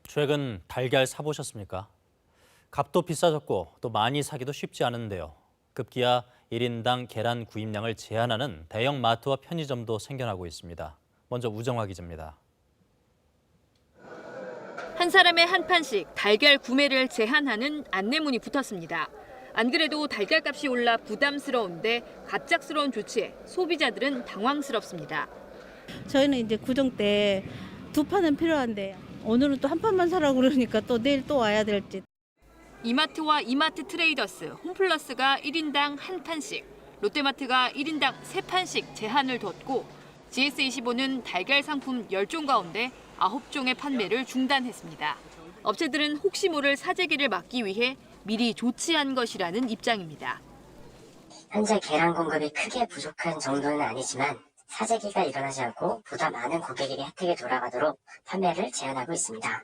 최근 달걀 사보셨습니까? 값도 비싸졌고 또 많이 사기도 쉽지 않은데요. 급기야 1인당 계란 구입량을 제한하는 대형 마트와 편의점도 생겨나고 있습니다. 먼저 우정화 기자입니다. 한 사람의 한 판씩 달걀 구매를 제한하는 안내문이 붙었습니다. 안 그래도 달걀값이 올라 부담스러운데 갑작스러운 조치에 소비자들은 당황스럽습니다. 저희는 이제 구정 때 2판은 필요한데 오늘은 또 한 판만 사라고 그러니까 또 내일 또 와야 될지. 이마트와 이마트 트레이더스, 홈플러스가 1인당 한 판씩, 롯데마트가 1인당 3판씩 제한을 뒀고 GS25는 달걀 상품 10종 가운데 9종의 판매를 중단했습니다. 업체들은 혹시 모를 사재기를 막기 위해 미리 조치한 것이라는 입장입니다. 현재 계란 공급이 크게 부족한 정도는 아니지만 사재기가 일어나지 않고 보다 많은 고객에게 혜택이 돌아가도록 판매를 제한하고 있습니다.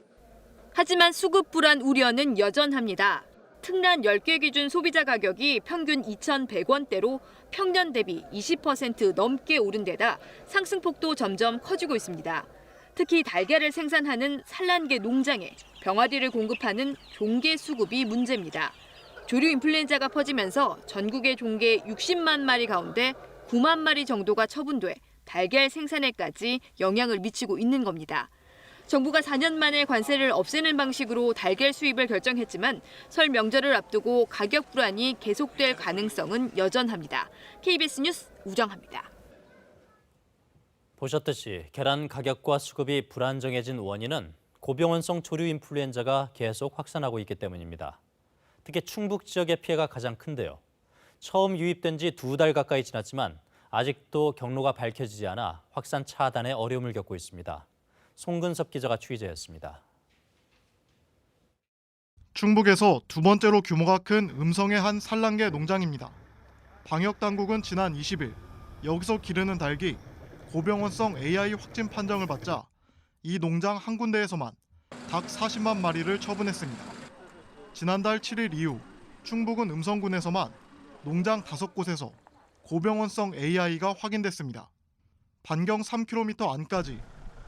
하지만 수급 불안 우려는 여전합니다. 특란 10개 기준 소비자 가격이 평균 2,100원대로 평년 대비 20% 넘게 오른 데다 상승폭도 점점 커지고 있습니다. 특히 달걀을 생산하는 산란계 농장에 병아리를 공급하는 종계 수급이 문제입니다. 조류 인플루엔자가 퍼지면서 전국의 종계 60만 마리 가운데 9만 마리 정도가 처분돼 달걀 생산에까지 영향을 미치고 있는 겁니다. 정부가 4년 만에 관세를 없애는 방식으로 달걀 수입을 결정했지만 설 명절을 앞두고 가격 불안이 계속될 가능성은 여전합니다. KBS 뉴스 우정합니다. 보셨듯이 계란 가격과 수급이 불안정해진 원인은 고병원성 조류 인플루엔자가 계속 확산하고 있기 때문입니다. 특히 충북 지역의 피해가 가장 큰데요. 처음 유입된 지 2달 가까이 지났지만 아직도 경로가 밝혀지지 않아 확산 차단에 어려움을 겪고 있습니다. 송근섭 기자가 취재했습니다. 충북에서 두 번째로 규모가 큰 음성의 한 산란계 농장입니다. 방역당국은 지난 20일 여기서 기르는 닭이 고병원성 AI 확진 판정을 받자 이 농장 한 군데에서만 닭 40만 마리를 처분했습니다. 지난달 7일 이후 충북은 음성군에서만 농장 5곳에서 고병원성 AI가 확인됐습니다. 반경 3km 안까지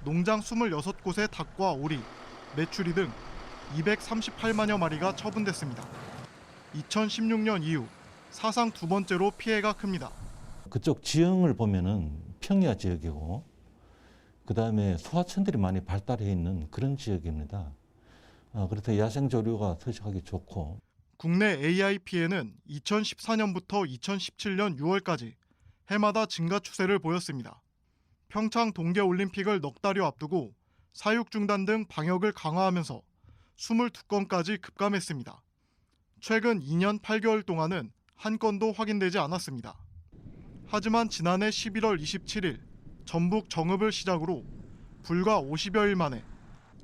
농장 26곳의 닭과 오리, 메추리 등 238만여 마리가 처분됐습니다. 2016년 이후 사상 두 번째로 피해가 큽니다. 그쪽 지형을 보면은 평야 지역이고 그다음에 소하천들이 많이 발달해 있는 그런 지역입니다. 그래서 야생 조류가 서식하기 좋고. 국내 AI 피해는 2014년부터 2017년 6월까지 해마다 증가 추세를 보였습니다. 평창 동계올림픽을 넉 달여 앞두고 사육 중단 등 방역을 강화하면서 22건까지 급감했습니다. 최근 2년 8개월 동안은 한 건도 확인되지 않았습니다. 하지만 지난해 11월 27일 전북 정읍을 시작으로 불과 50여일 만에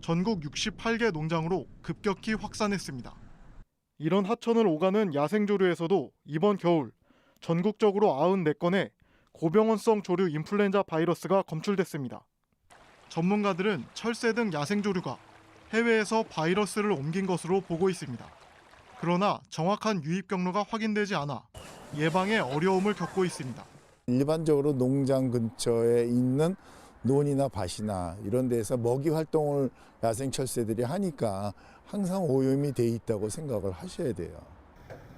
전국 68개 농장으로 급격히 확산했습니다. 이런 하천을 오가는 야생조류에서도 이번 겨울 전국적으로 94건의 고병원성 조류 인플루엔자 바이러스가 검출됐습니다. 전문가들은 철새 등 야생조류가 해외에서 바이러스를 옮긴 것으로 보고 있습니다. 그러나 정확한 유입 경로가 확인되지 않아 예방에 어려움을 겪고 있습니다. 일반적으로 농장 근처에 있는 논이나 밭이나 이런 데서 먹이 활동을 야생 철새들이 하니까 항상 오염이 돼 있다고 생각을 하셔야 돼요.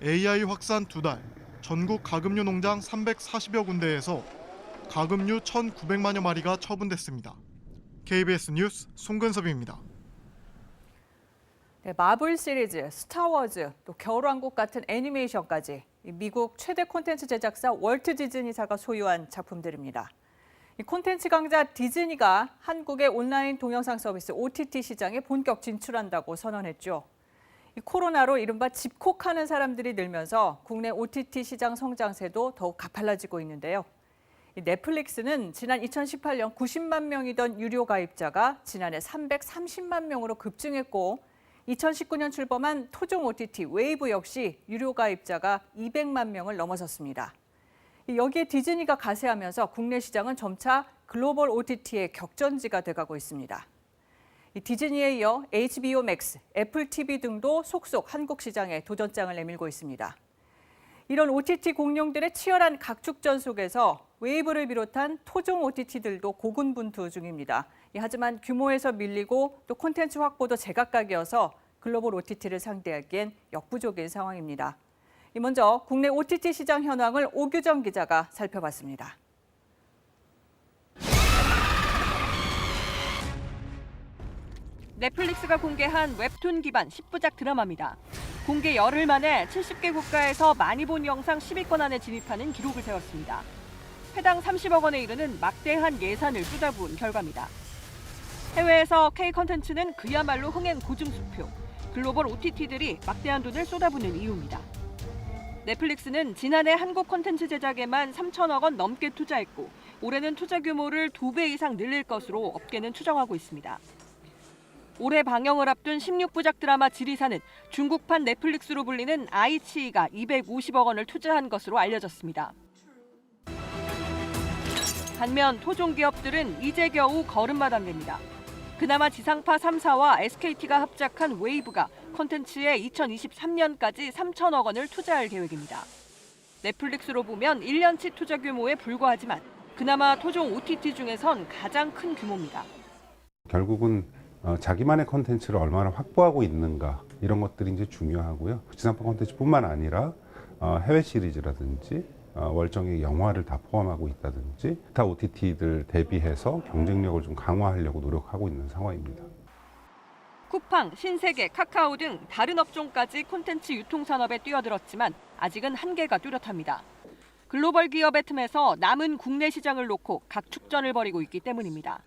AI 확산 2달, 전국 가금류 농장 340여 군데에서 가금류 1,900만여 마리가 처분됐습니다. KBS 뉴스 송근섭입니다. 네, 마블 시리즈, 스타워즈, 또 겨울왕국 같은 애니메이션까지 미국 최대 콘텐츠 제작사 월트 디즈니사가 소유한 작품들입니다. 이 콘텐츠 강자 디즈니가 한국의 온라인 동영상 서비스 OTT 시장에 본격 진출한다고 선언했죠. 이 코로나로 이른바 집콕하는 사람들이 늘면서 국내 OTT 시장 성장세도 더욱 가팔라지고 있는데요. 이 넷플릭스는 지난 2018년 90만 명이던 유료 가입자가 지난해 330만 명으로 급증했고 2019년 출범한 토종 OTT 웨이브 역시 유료 가입자가 200만 명을 넘어섰습니다. 여기에 디즈니가 가세하면서 국내 시장은 점차 글로벌 OTT의 격전지가 돼가고 있습니다. 디즈니에 이어 HBO 맥스, 애플 TV 등도 속속 한국 시장에 도전장을 내밀고 있습니다. 이런 OTT 공룡들의 치열한 각축전 속에서 웨이브를 비롯한 토종 OTT들도 고군분투 중입니다. 하지만 규모에서 밀리고 또 콘텐츠 확보도 제각각이어서 글로벌 OTT를 상대하기엔 역부족인 상황입니다. 먼저 국내 OTT 시장 현황을 오규정 기자가 살펴봤습니다. 넷플릭스가 공개한 웹툰 기반 10부작 드라마입니다. 공개 열흘 만에 70개 국가에서 많이 본 영상 10위권 안에 진입하는 기록을 세웠습니다. 회당 30억 원에 이르는 막대한 예산을 쏟아부은 결과입니다. 해외에서 K 컨텐츠는 그야말로 흥행 고증수표, 글로벌 OTT들이 막대한 돈을 쏟아부는 이유입니다. 넷플릭스는 지난해 한국 콘텐츠 제작에만 3천억 원 넘게 투자했고 올해는 투자 규모를 2배 이상 늘릴 것으로 업계는 추정하고 있습니다. 올해 방영을 앞둔 16부작 드라마 지리산은 중국판 넷플릭스로 불리는 아이치이가 250억 원을 투자한 것으로 알려졌습니다. 반면 토종 기업들은 이제 겨우 걸음마 단계입니다. 그나마 지상파 3사와 SKT가 합작한 웨이브가 콘텐츠에 2023년까지 3천억 원을 투자할 계획입니다. 넷플릭스로 보면 1년치 투자 규모에 불과하지만 그나마 토종 OTT 중에선 가장 큰 규모입니다. 결국은 자기만의 콘텐츠를 얼마나 확보하고 있는가 이런 것들이 이제 중요하고요. 지상파 콘텐츠뿐만 아니라 해외 시리즈라든지 월정액 영화를 다 포함하고 있다든지 기타 OTT들 대비해서 경쟁력을 좀 강화하려고 노력하고 있는 상황입니다. 쿠팡, 신세계, 카카오 등 다른 업종까지 콘텐츠 유통 산업에 뛰어들었지만 아직은 한계가 뚜렷합니다. 글로벌 기업의 틈에서 남은 국내 시장을 놓고 각축전을 벌이고 있기 때문입니다.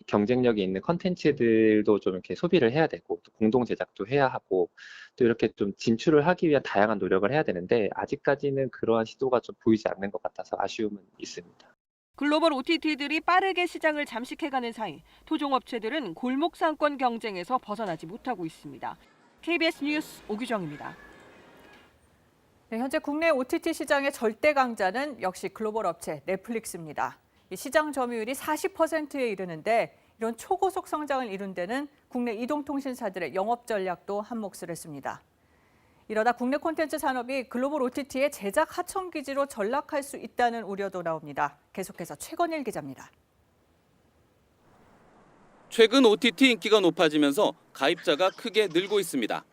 경쟁력이 있는 컨텐츠들도 좀 이렇게 소비를 해야 되고 또 공동 제작도 해야 하고 또 이렇게 좀 진출을 하기 위한 다양한 노력을 해야 되는데 아직까지는 그러한 시도가 좀 보이지 않는 것 같아서 아쉬움은 있습니다. 글로벌 OTT들이 빠르게 시장을 잠식해가는 사이 토종업체들은 골목 상권 경쟁에서 벗어나지 못하고 있습니다. KBS 뉴스 오규정입니다. 네, 현재 국내 OTT 시장의 절대 강자는 역시 글로벌 업체 넷플릭스입니다. 시장 점유율이 40%에 이르는데 이런 초고속 성장을 이룬 데는 국내 이동통신사들의 영업 전략도 한몫을 했습니다. 이러다 국내 콘텐츠 산업이 글로벌 OTT의 제작 하청 기지로 전락할 수 있다는 우려도 나옵니다. 계속해서 최건일 기자입니다. 최근 OTT 인기가 높아지면서 가입자가 크게 늘고 있습니다.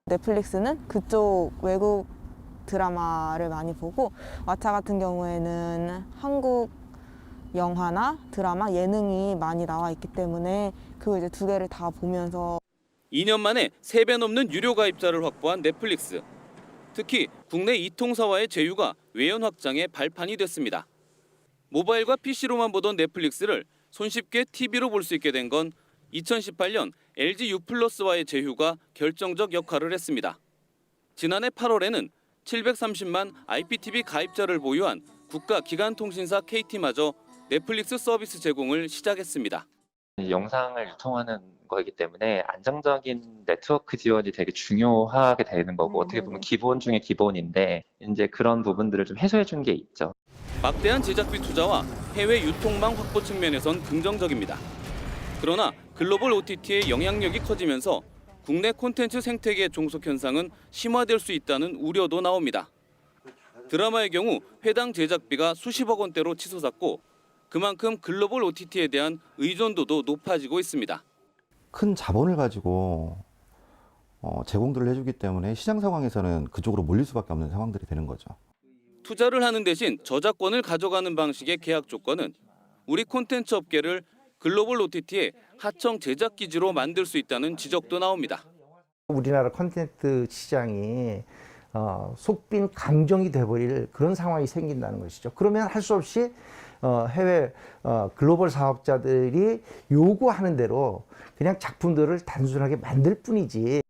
넷플릭스는 그쪽 외국 드라마를 많이 보고 왓챠 같은 경우에는 한국 영화나 드라마, 예능이 많이 나와 있기 때문에 그 이제 두 개를 다 보면서 2년 만에 3배 넘는 유료 가입자를 확보한 넷플릭스. 특히 국내 이통사와의 제휴가 외연 확장의 발판이 됐습니다. 모바일과 PC로만 보던 넷플릭스를 손쉽게 TV로 볼 수 있게 된 건 2018년 LG U+와의 제휴가 결정적 역할을 했습니다. 지난해 8월에는 730만 IPTV 가입자를 보유한 국가기관통신사 KT마저 넷플릭스 서비스 제공을 시작했습니다. 영상을 유통하는 거이기 때문에 안정적인 네트워크 지원이 되게 중요하게 되는 거고 어떻게 보면 기본 중에 기본인데 이제 그런 부분들을 좀 해소해 준 게 있죠. 막대한 제작비 투자와 해외 유통망 확보 측면에선 긍정적입니다. 그러나 글로벌 OTT의 영향력이 커지면서 국내 콘텐츠 생태계 종속 현상은 심화될 수 있다는 우려도 나옵니다. 드라마의 경우 회당 제작비가 수십억 원대로 치솟았고 그만큼 글로벌 OTT에 대한 의존도도 높아지고 있습니다. 큰 자본을 가지고 제공들을 해주기 때문에 시장 상황에서는 그쪽으로 몰릴 수밖에 없는 상황들이 되는 거죠. 투자를 하는 대신 저작권을 가져가는 방식의 계약 조건은 우리 콘텐츠 업계를 글로벌 OTT의 하청 제작 기지로 만들 수 있다는 지적도 나옵니다. 우리나라 콘텐츠 시장이 속빈 강정이 돼버릴 그런 상황이 생긴다는 것이죠. 그러면 할 수 없이 해외 글로벌 사업자들이 요구하는 대로 그냥 작품들을 단순하게 만들 뿐이지.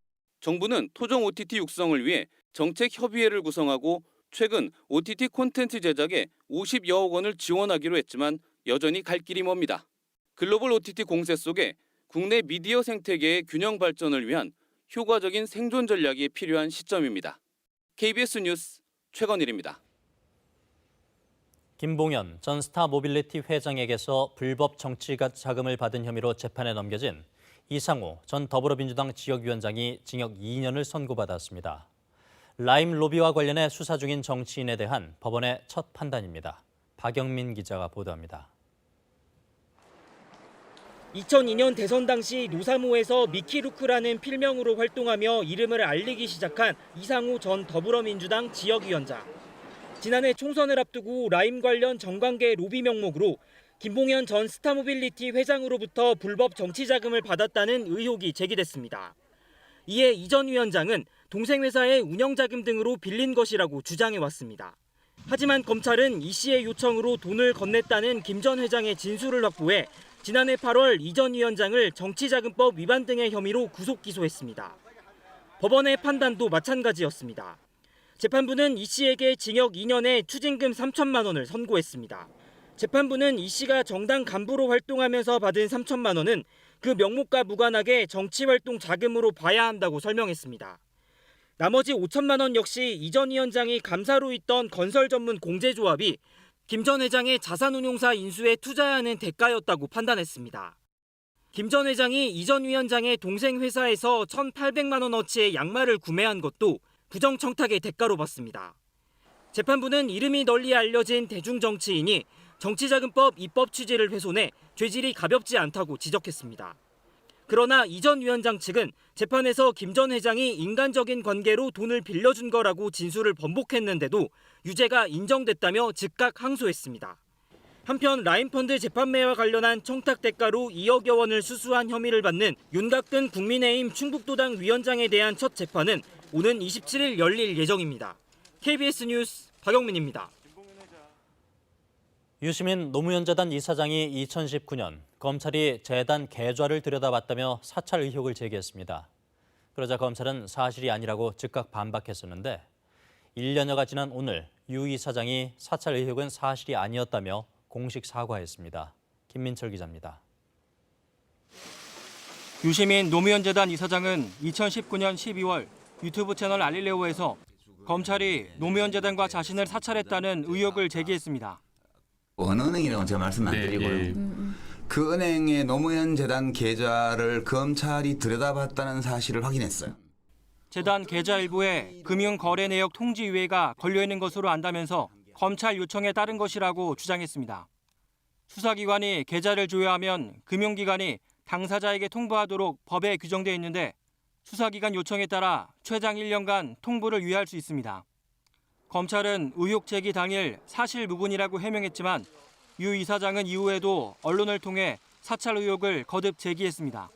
정부는 토종 OTT 육성을 위해 정책협의회를 구성하고 최근 OTT 콘텐츠 제작에 50여억 원을 지원하기로 했지만 여전히 갈 길이 멉니다. 글로벌 OTT 공세 속에 국내 미디어 생태계의 균형 발전을 위한 효과적인 생존 전략이 필요한 시점입니다. KBS 뉴스 최건일입니다. 김봉현 전 스타모빌리티 회장에게서 불법 정치 자금을 받은 혐의로 재판에 넘겨진 이상호 전 더불어민주당 지역위원장이 징역 2년을 선고받았습니다. 라임 로비와 관련해 수사 중인 정치인에 대한 법원의 첫 판단입니다. 박영민 기자가 보도합니다. 2002년 대선 당시 노사모에서 미키루크라는 필명으로 활동하며 이름을 알리기 시작한 이상호 전 더불어민주당 지역위원장. 지난해 총선을 앞두고 라임 관련 정관계 로비 명목으로 김봉현 전 스타모빌리티 회장으로부터 불법 정치 자금을 받았다는 의혹이 제기됐습니다. 이에 이 전 위원장은 동생 회사의 운영 자금 등으로 빌린 것이라고 주장해왔습니다. 하지만 검찰은 이 씨의 요청으로 돈을 건넸다는 김 전 회장의 진술을 확보해 지난해 8월 이 전 위원장을 정치자금법 위반 등의 혐의로 구속 기소했습니다. 법원의 판단도 마찬가지였습니다. 재판부는 이 씨에게 징역 2년에 추징금 3천만 원을 선고했습니다. 재판부는 이 씨가 정당 간부로 활동하면서 받은 3천만 원은 그 명목과 무관하게 정치활동 자금으로 봐야 한다고 설명했습니다. 나머지 5천만 원 역시 이 전 위원장이 감사로 있던 건설 전문 공제조합이 김 전 회장의 자산운용사 인수에 투자하는 대가였다고 판단했습니다. 김 전 회장이 이 전 위원장의 동생 회사에서 1,800만 원어치의 양말을 구매한 것도 부정청탁의 대가로 봤습니다. 재판부는 이름이 널리 알려진 대중정치인이 정치자금법 입법 취지를 훼손해 죄질이 가볍지 않다고 지적했습니다. 그러나 이 전 위원장 측은 재판에서 김 전 회장이 인간적인 관계로 돈을 빌려준 거라고 진술을 번복했는데도 유죄가 인정됐다며 즉각 항소했습니다. 한편 라인펀드 재판매와 관련한 청탁 대가로 2억여 원을 수수한 혐의를 받는 윤곽근 국민의힘 충북도당 위원장에 대한 첫 재판은 오는 27일 열릴 예정입니다. KBS 뉴스 박영민입니다. 유시민 노무현재단 이사장이 2019년 검찰이 재단 계좌를 들여다봤다며 사찰 의혹을 제기했습니다. 그러자 검찰은 사실이 아니라고 즉각 반박했었는데 1년여가 지난 오늘 유 이사장이 사찰 의혹은 사실이 아니었다며 공식 사과했습니다. 김민철 기자입니다. 유시민 노무현재단 이사장은 2019년 12월 유튜브 채널 알릴레오에서 검찰이 노무현재단과 자신을 사찰했다는 의혹을 제기했습니다. 어느 은행이라고 제가 말씀 안 드리고요. 그 은행의 노무현재단 계좌를 검찰이 들여다봤다는 사실을 확인했어요. 재단 계좌 일부에 금융거래 내역 통지 유예가 걸려있는 것으로 안다면서 검찰 요청에 따른 것이라고 주장했습니다. 수사기관이 계좌를 조회하면 금융기관이 당사자에게 통보하도록 법에 규정돼 있는데 수사기관 요청에 따라 최장 1년간 통보를 유예할 수 있습니다. 검찰은 의혹 제기 당일 사실 무근이라고 해명했지만 유 이사장은 이후에도 언론을 통해 사찰 의혹을 거듭 제기했습니다.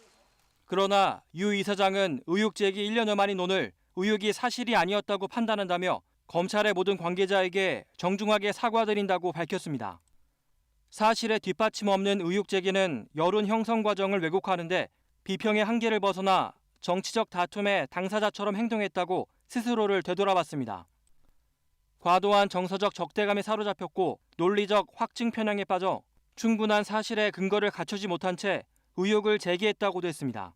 그러나 유 이사장은 의혹 제기 1년여 만인 오늘 의혹이 사실이 아니었다고 판단한다며 검찰의 모든 관계자에게 정중하게 사과드린다고 밝혔습니다. 사실에 뒷받침 없는 의혹 제기는 여론 형성 과정을 왜곡하는데 비평의 한계를 벗어나 정치적 다툼의 당사자처럼 행동했다고 스스로를 되돌아봤습니다. 과도한 정서적 적대감에 사로잡혔고 논리적 확증 편향에 빠져 충분한 사실의 근거를 갖추지 못한 채 의혹을 제기했다고도 했습니다.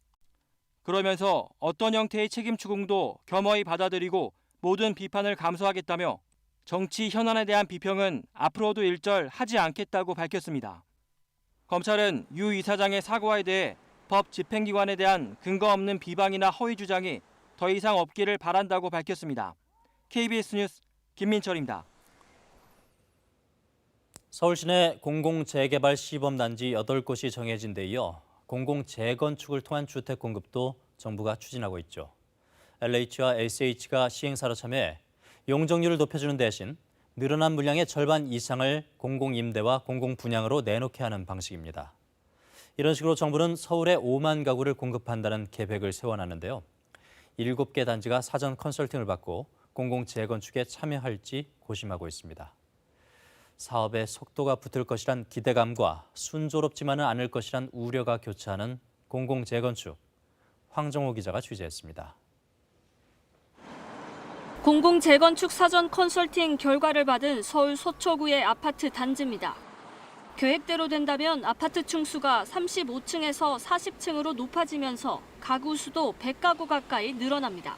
그러면서 어떤 형태의 책임 추궁도 겸허히 받아들이고 모든 비판을 감수하겠다며 정치 현안에 대한 비평은 앞으로도 일절하지 않겠다고 밝혔습니다. 검찰은 유 이사장의 사과에 대해 법 집행기관에 대한 근거 없는 비방이나 허위 주장이 더 이상 없기를 바란다고 밝혔습니다. KBS 뉴스 김민철입니다. 서울 시내 공공재개발 시범단지 8곳이 정해진 데 이어 공공재건축을 통한 주택 공급도 정부가 추진하고 있죠. LH와 SH가 시행사로 참여해 용적률을 높여주는 대신 늘어난 물량의 절반 이상을 공공임대와 공공분양으로 내놓게 하는 방식입니다. 이런 식으로 정부는 서울에 5만 가구를 공급한다는 계획을 세워놨는데요. 7개 단지가 사전 컨설팅을 받고 공공재건축에 참여할지 고심하고 있습니다. 사업의 속도가 붙을 것이란 기대감과 순조롭지만은 않을 것이란 우려가 교차하는 공공재건축. 황정호 기자가 취재했습니다. 공공재건축 사전 컨설팅 결과를 받은 서울 서초구의 아파트 단지입니다. 계획대로 된다면 아파트 층수가 35층에서 40층으로 높아지면서 가구 수도 100가구 가까이 늘어납니다.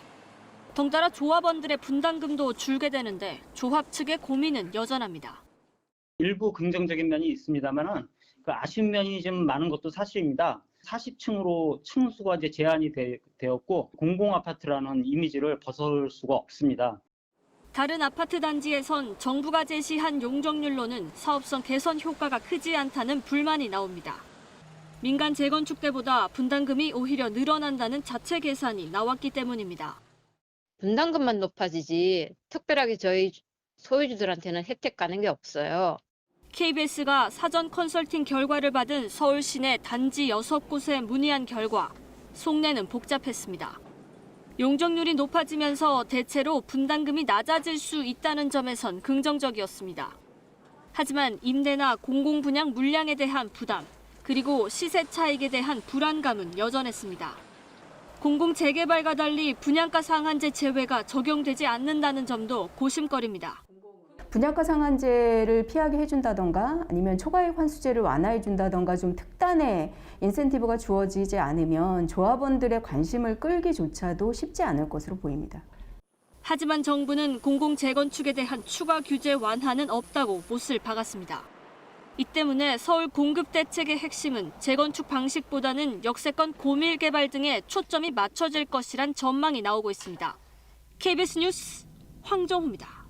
덩달아 조합원들의 분담금도 줄게 되는데 조합 측의 고민은 여전합니다. 일부 긍정적인 면이 있습니다만 그 아쉬운 면이 좀 많은 것도 사실입니다. 40층으로 층수가 이제 제한이 되었고 공공아파트라는 이미지를 벗어날 수가 없습니다. 다른 아파트 단지에선 정부가 제시한 용적률로는 사업성 개선 효과가 크지 않다는 불만이 나옵니다. 민간 재건축 때보다 분담금이 오히려 늘어난다는 자체 계산이 나왔기 때문입니다. 분담금만 높아지지 특별하게 저희 소유주들한테는 혜택 가는 게 없어요. KBS가 사전 컨설팅 결과를 받은 서울 시내 단지 6곳에 문의한 결과 속내는 복잡했습니다. 용적률이 높아지면서 대체로 분담금이 낮아질 수 있다는 점에선 긍정적이었습니다. 하지만 임대나 공공분양 물량에 대한 부담, 그리고 시세 차익에 대한 불안감은 여전했습니다. 공공재개발과 달리 분양가 상한제 제외가 적용되지 않는다는 점도 고심거리입니다. 분양가 상한제를 피하게 해준다던가 아니면 초과이익 환수제를 완화해준다던가 좀 특단의 인센티브가 주어지지 않으면 조합원들의 관심을 끌기조차도 쉽지 않을 것으로 보입니다. 하지만 정부는 공공재건축에 대한 추가 규제 완화는 없다고 못을 박았습니다. 이 때문에 서울 공급 대책의 핵심은 재건축 방식보다는 역세권 고밀 개발 등에 초점이 맞춰질 것이란 전망이 나오고 있습니다. KBS 뉴스 황정호입니다.